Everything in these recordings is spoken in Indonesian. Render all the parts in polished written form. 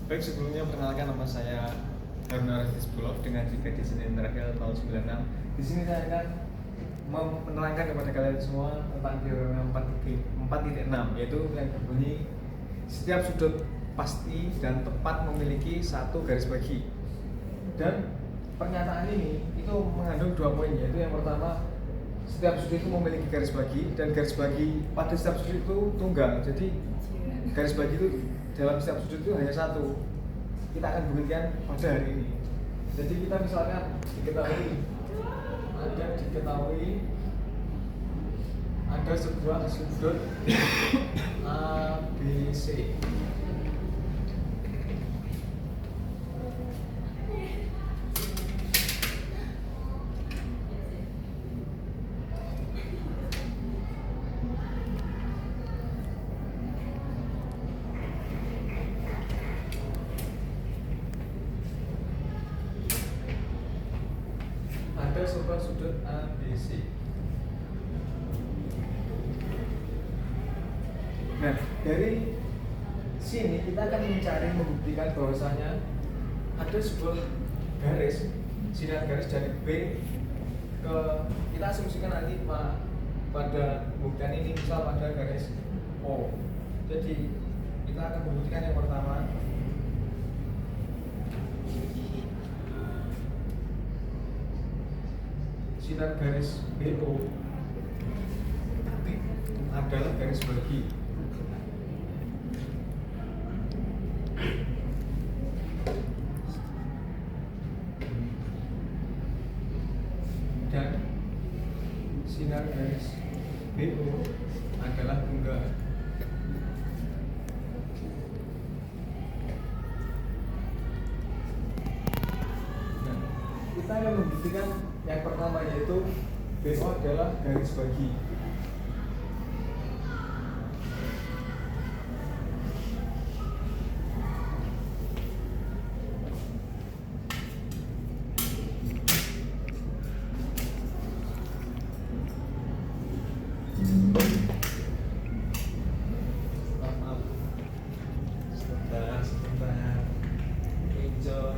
Baik, sebelumnya perkenalkan, nama saya Harun Arifisbulov dengan JIK di sini terakhir tahun 96. Di sini saya akan menerangkan kepada kalian semua tentang teorema 4.6, yaitu yang berbunyi setiap sudut pasti dan tepat memiliki satu garis bagi. Dan pernyataan ini itu mengandung dua poin, yaitu yang pertama, setiap sudut itu memiliki garis bagi, dan garis bagi pada setiap sudut itu tunggal. Jadi garis bagi itu dalam setiap sudut itu hanya satu. Kita akan buktikan pada hari ini. Jadi kita misalkan diketahui ada sebuah sudut ABC. Ada sebuah sudut ABC. Nah, dari sini kita akan mencari membuktikan bahwasanya ada sebuah garis, sinar garis dari B ke, kita asumsikan nanti pada pembuktian ini misal pada garis O. Jadi kita akan membuktikan yang pertama, sinar garis BO adalah garis bagi. Dan sinar garis BO adalah tunggal. Nah, kita akan membuktikan yang pertama, yaitu BO adalah garis bagi. Sebentar. Enjoy.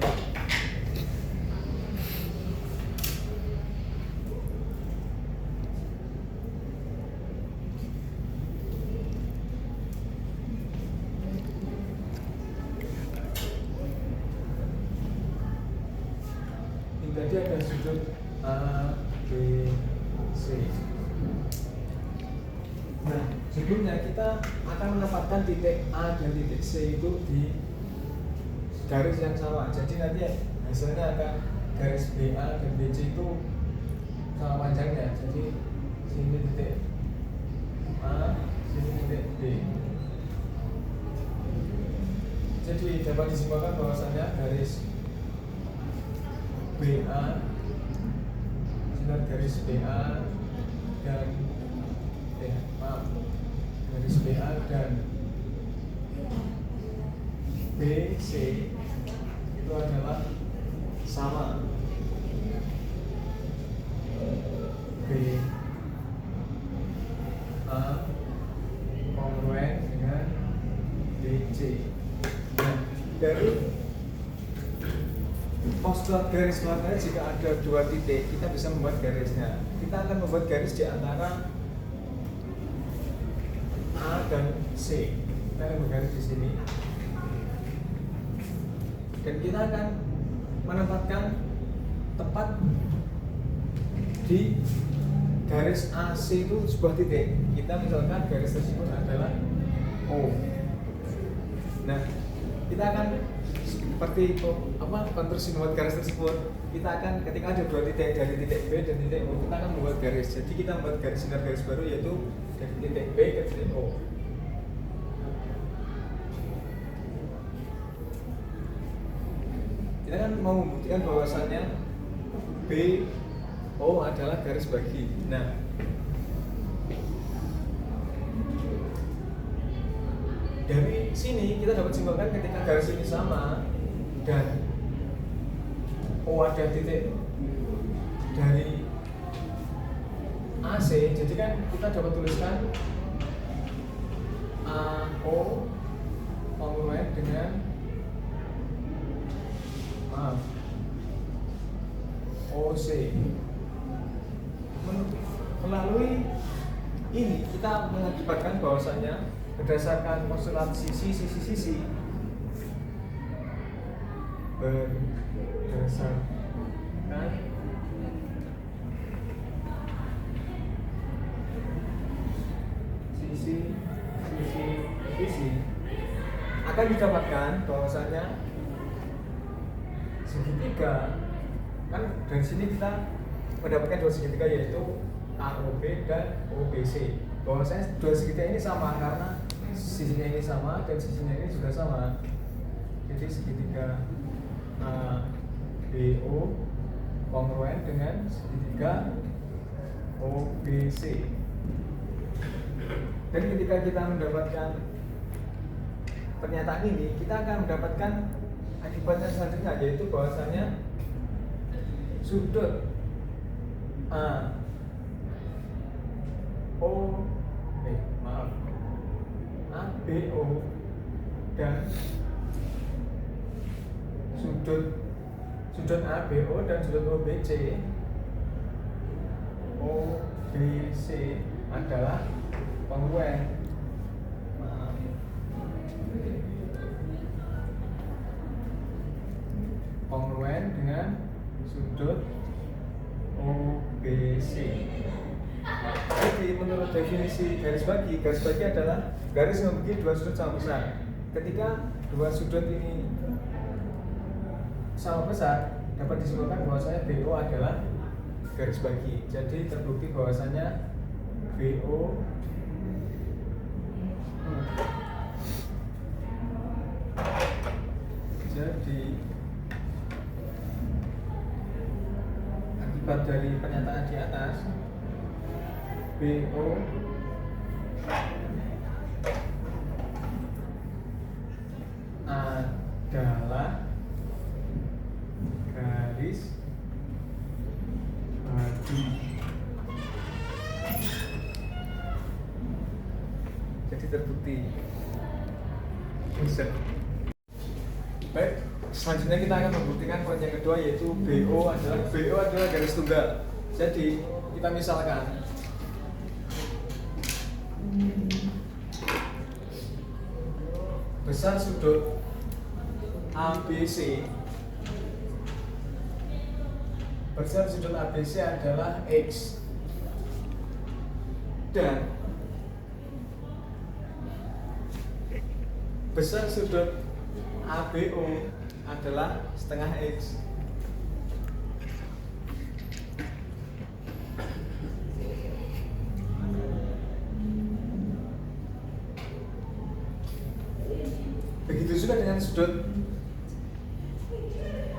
Ini tadi ada sudut A, B, C. Nah, sebelumnya kita akan menempatkan titik A dan titik C itu di garis yang sama. Jadi nanti hasilnya akan garis BA dan BC itu sama panjangnya. Jadi sini titik A, sini titik B. Jadi dapat disimpulkan bahwasanya garis BA, sinar garis BA dan garis BA dan BC itu adalah sama. BA kongruen dengan BC. Nah, dari postulat garis belakangnya, jika ada dua titik, kita bisa membuat garisnya. Kita akan membuat garis di antara A dan C. Kita akan bergaris di sini. Dan kita akan menempatkan tepat di garis AC itu sebuah titik. Kita misalkan garis tersebut adalah O. Nah, kita akan seperti konstruksi membuat garis tersebut. Kita akan, ketika ada dua titik dari titik B dan titik O, kita akan membuat garis. Jadi kita membuat garis, sinar garis baru, yaitu dari titik B ke titik O. Kita kan mau membuktikan bahwasannya BO adalah garis bagi. Nah, dari sini kita dapat simpulkan ketika garis ini sama dan O ada titik dari AC, jadi kan kita dapat tuliskan AO kongruen dengan OC. Melalui ini kita mengakibatkan bahwasanya berdasarkan postulat sisi berdasarkan sisi akan didapatkan bahwasanya segitiga, kan dari sini kita mendapatkan dua segitiga yaitu AOB dan OBC. Bahwasanya dua segitiga ini sama karena sisinya ini sama dan sisinya ini juga sama. Jadi segitiga ABO kongruen dengan segitiga OBC. Dan ketika kita mendapatkan pernyataan ini, kita akan mendapatkan akibatnya selanjutnya, yaitu bahwasanya sudut ABO dan sudut ABO dan sudut OBC adalah kongruen. Kongruen dengan sudut OBC. Jadi menurut definisi garis bagi adalah garis yang memiliki dua sudut sama besar. Ketika dua sudut ini sama besar, dapat disimpulkan bahwasanya BO adalah garis bagi. Jadi terbukti bahwasanya BO jadi akibat dari pernyataan di atas, BO adalah garis bagi. Jadi terbukti. Baik, selanjutnya kita akan membuktikan poin yang kedua, yaitu BO adalah garis tunggal. Jadi kita misalkan besar sudut ABC adalah X dan besar sudut ABO adalah setengah X. Begitu juga dengan sudut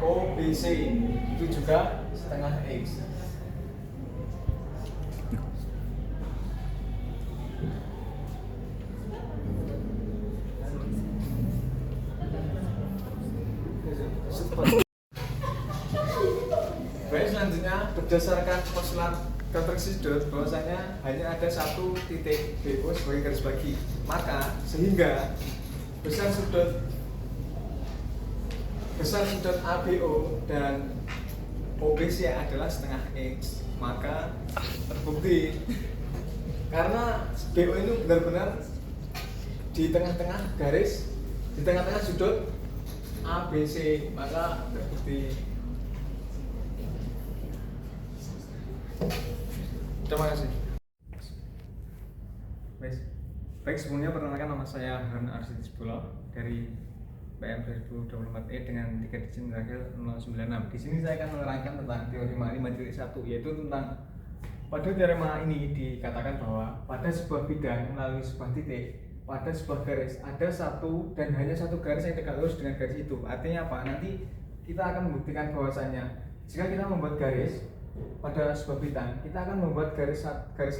OBC, itu juga setengah X. Baik, selanjutnya berdasarkan postulat konstruksi sudut bahwasanya hanya ada satu titik BO sebagai garis bagi, maka sehingga besar sudut ABO dan OBC adalah setengah X, maka terbukti karena BO itu benar-benar di tengah-tengah garis, di tengah-tengah sudut ABC, maka terbukti. Terima kasih. Baik, sebelumnya perkenalkan, nama saya Harun Arsidis Bulog dari PM 2024E dengan 3 digit terakhir 096. Di sini saya akan menerangkan tentang teorema 5.1, yaitu tentang pada teorema ini dikatakan bahwa pada sebuah bidang melalui sebuah titik pada sebuah garis ada satu dan hanya satu garis yang tegak lurus dengan garis itu. Artinya apa? Nanti kita akan membuktikan bahwasanya jika kita membuat garis pada sebuah bidang, kita akan membuat garis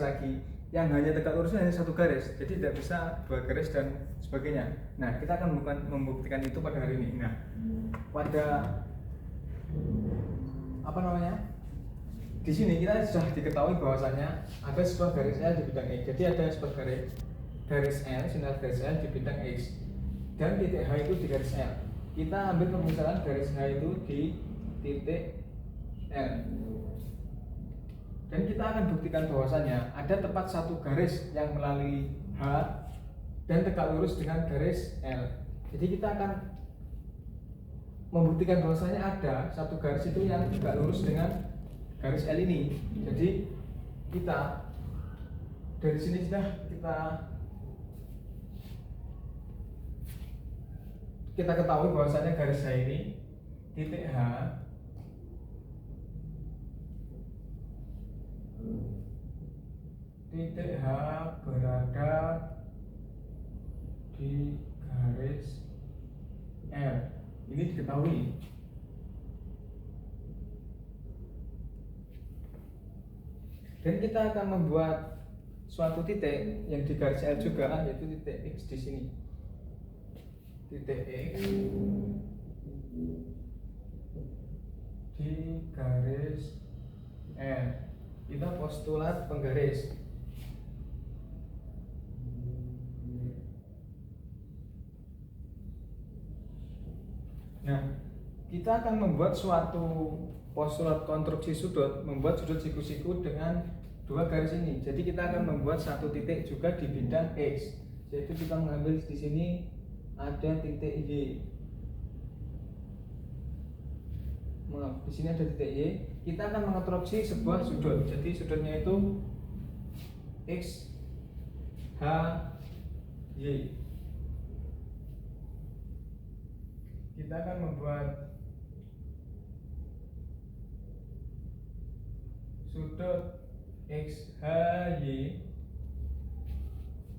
lagi yang hanya tegak lurusnya hanya satu garis, jadi tidak bisa dua garis dan sebagainya. Nah, kita akan membuktikan itu pada hari ini. Nah, pada di sini kita sudah diketahui bahwasanya ada sebuah garis L di bidang X. Jadi ada sebuah garis L, sinar garis L di bidang X dan titik H itu di garis L. Kita ambil permisalan garis H itu di titik L. Dan kita akan buktikan bahwasanya ada tepat satu garis yang melalui H dan tegak lurus dengan garis L. Jadi kita akan membuktikan bahwasanya ada satu garis itu yang tegak lurus dengan garis L ini. Jadi kita dari sini sudah kita ketahui bahwasanya garis H ini titik H berada di garis L. Ini diketahui. Dan kita akan membuat suatu titik yang di garis L juga, yaitu titik X di sini. Titik X di garis L. Kita postulat penggaris. Nah, kita akan membuat suatu postulat konstruksi sudut, membuat sudut siku-siku dengan dua garis ini. Jadi kita akan membuat satu titik juga di bidang X. Yaitu kita mengambil di sini ada titik Y. Maaf, di sini ada titik Y. Kita akan mengonstruksi sebuah sudut. Jadi sudutnya itu X H Y. Kita akan membuat sudut XHY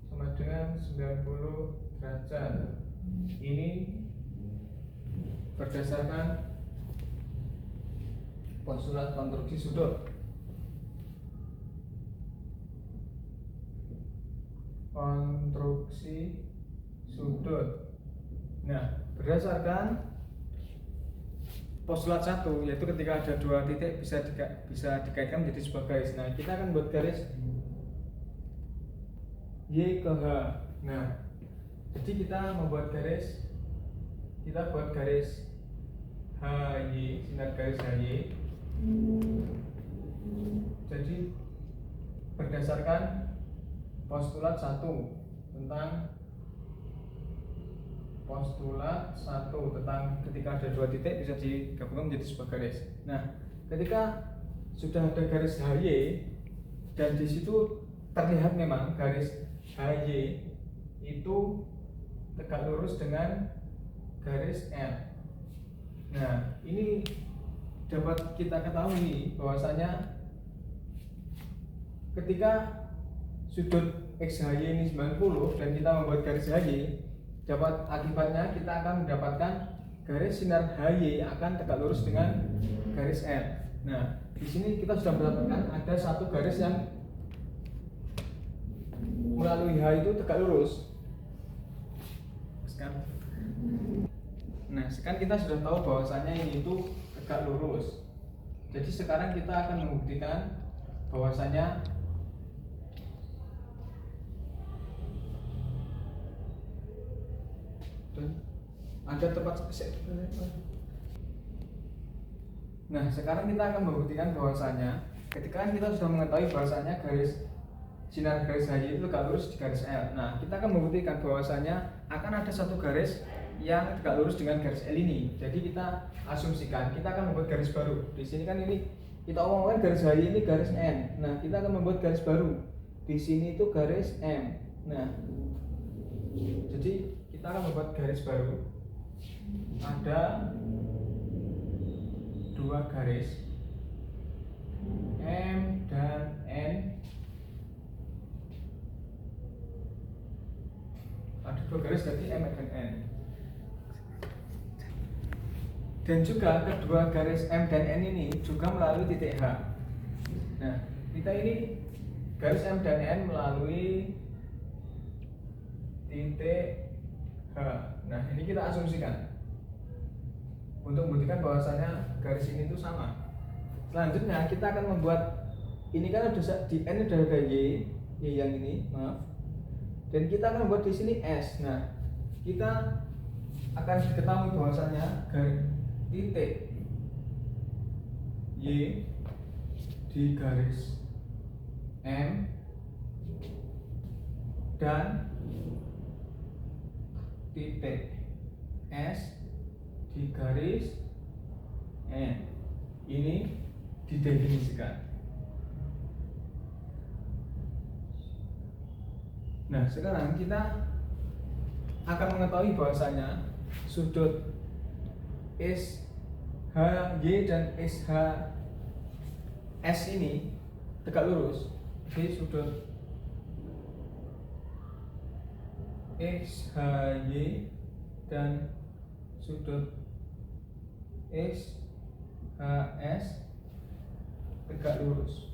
sama dengan 90 derajat. Ini berdasarkan postulat konstruksi sudut. Konstruksi sudut. Nah, berdasarkan postulat 1, yaitu ketika ada dua titik bisa dikaitkan menjadi sebuah garis. Nah, kita akan buat garis Y ke H. Nah, jadi kita membuat garis, kita buat garis HY, sinar garis HY. Jadi berdasarkan postulat 1 tentang ketika ada dua titik bisa digabungkan menjadi sebuah garis. Nah, ketika sudah ada garis HY dan di situ terlihat memang garis HY itu tegak lurus dengan garis L. Nah, ini dapat kita ketahui bahwasanya ketika sudut XHY ini 90 dan kita membuat garis HY, dapat akibatnya kita akan mendapatkan garis sinar HY akan tegak lurus dengan garis L. Nah, di sini kita sudah mendapatkan ada satu garis yang melalui H itu tegak lurus. Nah, sekarang kita sudah tahu bahwasanya ini itu tegak lurus. Jadi sekarang kita akan membuktikan bahwasanya ada tepat. Nah, sekarang kita akan membuktikan bahwasanya ketika kita sudah mengetahui bahwasanya garis sinar garis HY itu tegak lurus di garis L. Nah, kita akan membuktikan bahwasanya akan ada satu garis yang tegak lurus dengan garis L ini. Jadi kita asumsikan kita akan membuat garis baru. Di sini kan ini kita omongkan garis HY ini garis N. Nah, kita akan membuat garis baru. Di sini itu garis M. Nah, jadi kita akan membuat garis baru. Ada dua garis M dan N. Ada dua garis jadi M dan N. Dan juga kedua garis M dan N ini juga melalui titik H. Nah, kita ini garis M dan N melalui titik H. Nah, ini kita asumsikan untuk membuktikan bahwasanya garis ini itu sama. Selanjutnya kita akan membuat ini kan ada di N ada Y yang ini, maaf. Dan kita akan membuat di sini S. Nah, kita akan diketahui bahwasanya garis titik Y di garis M dan titik S di garis N. Ini didefinisikan. Nah, sekarang kita akan mengetahui bahwasanya sudut SHY dan SHS ini tegak lurus. Jadi sudut SHY dan sudut SHS tegak lurus.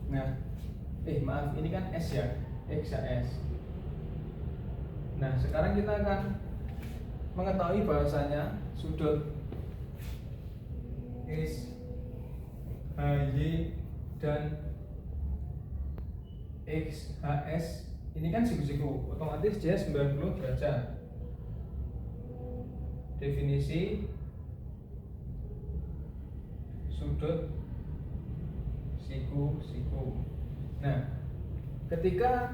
Nah, maaf, ini kan S ya, SHS. Nah, sekarang kita akan mengetahui bahwasanya sudut SHY dan XHS ini kan siku-siku, otomatis dia 90 derajat. Definisi sudut siku-siku. Nah, ketika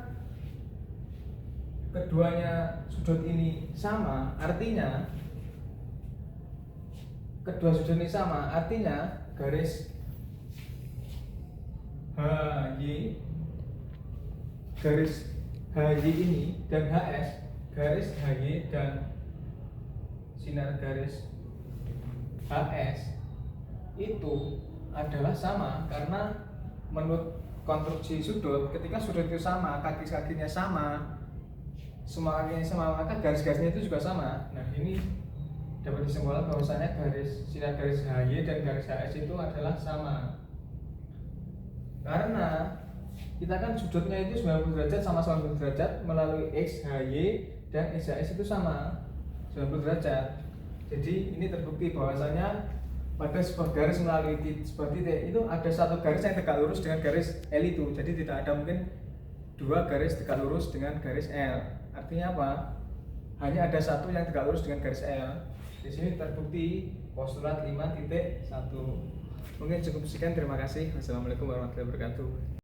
keduanya sudut ini sama, artinya garis HY ini dan HS, garis HY dan sinar garis HS itu adalah sama, karena menurut konstruksi sudut, ketika sudut itu sama, kaki-kakinya sama, semua kakinya sama, maka garis-garisnya itu juga sama. Nah, ini dapat disimpulkan bahwasanya sinar garis HY dan garis HS itu adalah sama, karena kita kan sudutnya itu 90 derajat sama 90 derajat melalui XHY dan XHS itu sama 90 derajat. Jadi ini terbukti bahwasanya pada sebuah garis melalui sebuah titik itu ada satu garis yang tegak lurus dengan garis L itu. Jadi tidak ada mungkin dua garis tegak lurus dengan garis L. Artinya apa? Hanya ada satu yang tegak lurus dengan garis L. Di sini terbukti postulat 5.1. Mungkin cukup sekian, terima kasih. Wassalamualaikum warahmatullahi wabarakatuh.